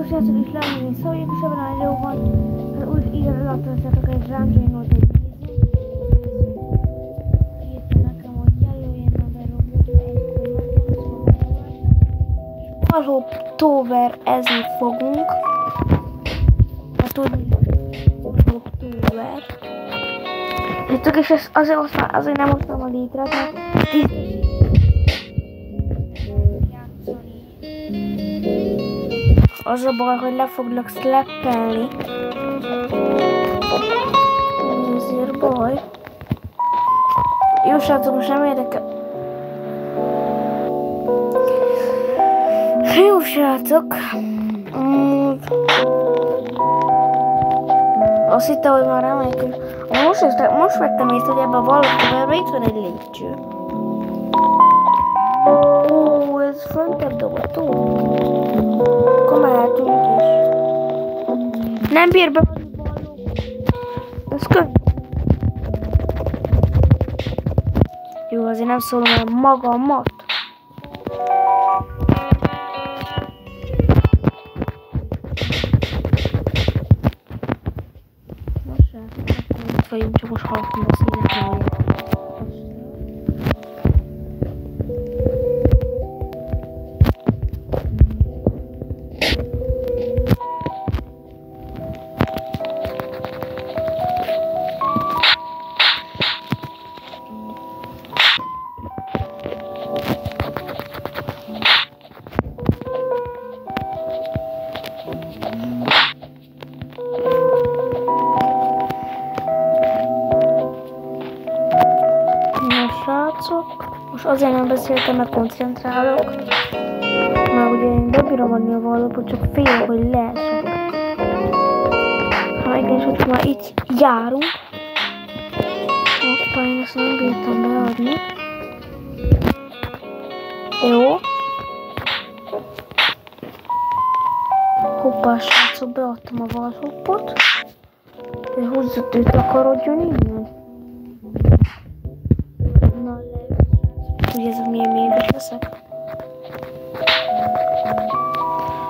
Sziasztok, srácok, és lehetően szóljuk, és ebben a videóban az új igaz alatt egy ráncsonyót egy írta nekem, hogy jelöljen a berobot, Valhoptoverezni fogunk. Hát tudni, Valhoptover. Jöttök, és ezt azért nem hoztam a létrát, mert az a baj, hogy le foglak slappelni. Ezért baj. Jó srácok, most nem érdekel. Jó srácok. Azt hittem, hogy már remélem. Most vettem észre, hogy ebben a Valhoptoverben itt van egy lépcső. Ó, ez föntebb dobott. Akkor mehetünk is. Nem bír be a balló. Ez könnyű. Jó, azért nem szólom el magamat. Most srácok, akkor itt vagyunk, csak most hallottam a színet. Most azért nem beszéltem, mert koncentrálok. Mert ugye én bebírom adni a Valhopot, csak félek, hogy leesek. Ha igen, és hogyha már itt járunk. Hoppá, én ezt nem bírtam beadni. Jó. Hoppá, srácok, beadtam a Valhopot. Húzzat őt, akarodjon innen. Ugye ez milyen mélyes leszek?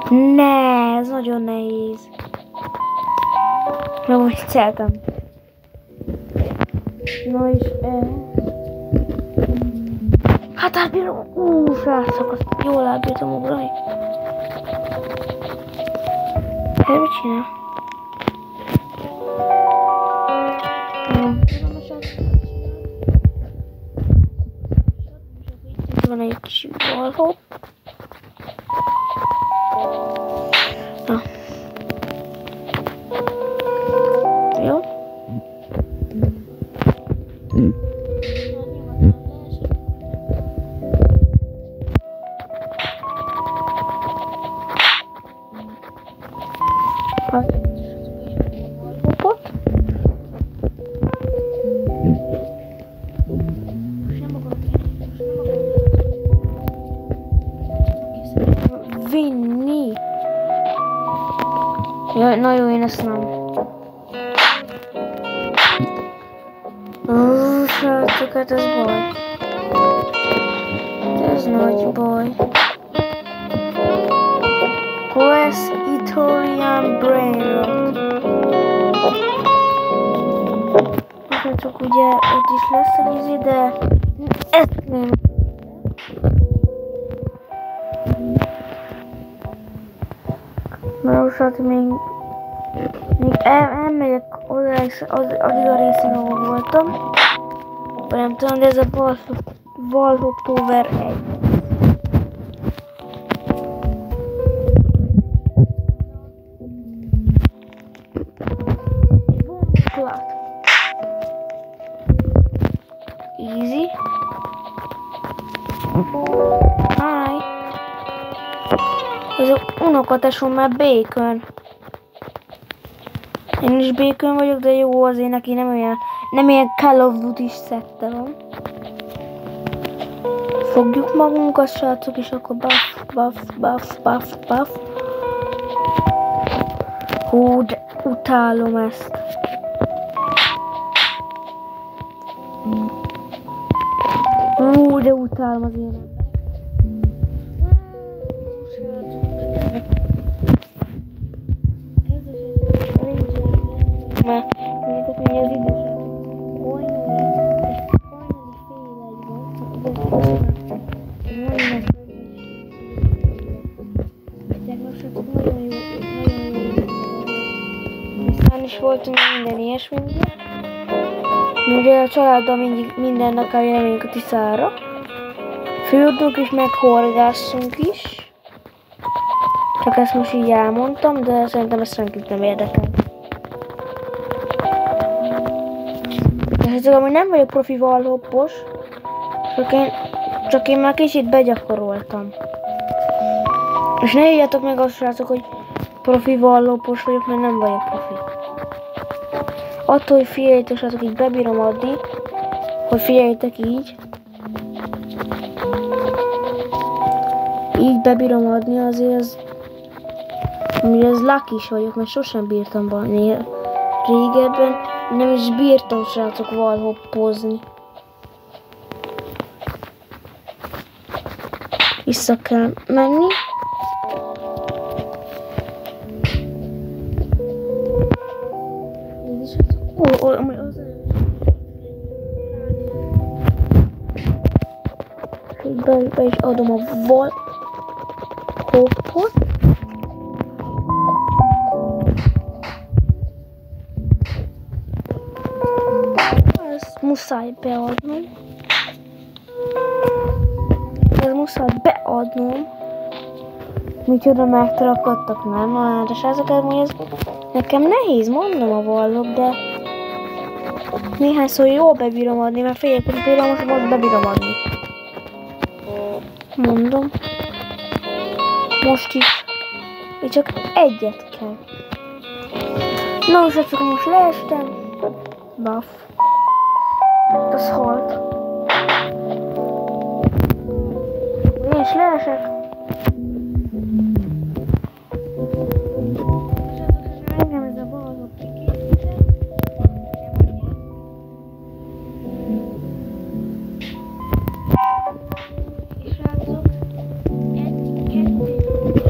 Ne, ez nagyon nehéz. Nem úgy vicceltem. Na és ez. Hát átbírom. Srácok, azt jól átbírtam ugrani. Hát mit csinál? Van egy kis Valhop. Na. Jó. Valhopot. Vinni. Ja, na jó, én ezt nem. Srácok, hát ez baj. Ez nagy baj. Quest Ethereum Brainrot. Csak ugye ott is lesz a vízi, de ezt nem. Mert most még elmegyek addig a részén, ahol voltam. Nem tudom, de ez a Valhoptover 1. Bomboklat. Easy. Hi. Ez a unokatesom már Bacon. Én is Bacon vagyok, de jó, azért neki nem ilyen Call of Duty-s szette van. Fogjuk magunkat, srácok, és akkor buff. Hú, de utálom ezt. Hú, de utálom az ilyenet. srácok, nagyon jó, nagyon jó. Aztán is voltunk minden ilyesmi. Ugye a családdal mindig minden nap elmegyünk a Tiszára. Fürdünk is, meg horgászunk is. Csak ezt most így elmondtam, de szerintem ezt senkit nem érdekel. De amúgy nem vagyok profi wallhoppos, csak én már kicsit begyakoroltam. És ne írjátok meg azt, srácok, hogy profi wallhoppos vagyok, mert nem vagyok profi. Attól, hogy figyeljétek, srácok, így bebírom adni, hogy figyeljétek így. Így bebírom adni, azért az... az lucky is vagyok, mert sosem bírtam valami régebben. Nem is bírtam, srácok, wallhoppozni. Vissza kell menni. Be is adom a wallhoppot. Ezt muszáj beadnom. Ezt muszáj beadnom. Micsoda megtrakadtak, nem? Na, de srácok, ez nekem nehéz, mondom a wallhop, de néhányszor jól bebírom adni, mert féljetek, például most bebírom adni. Mondom. Most is. Még csak egyet kell. Na, srácok, most leestem. Buff. Az halt. Én is leesek. Engem ez a wallhop kikészítem. És srácok, 1, 2,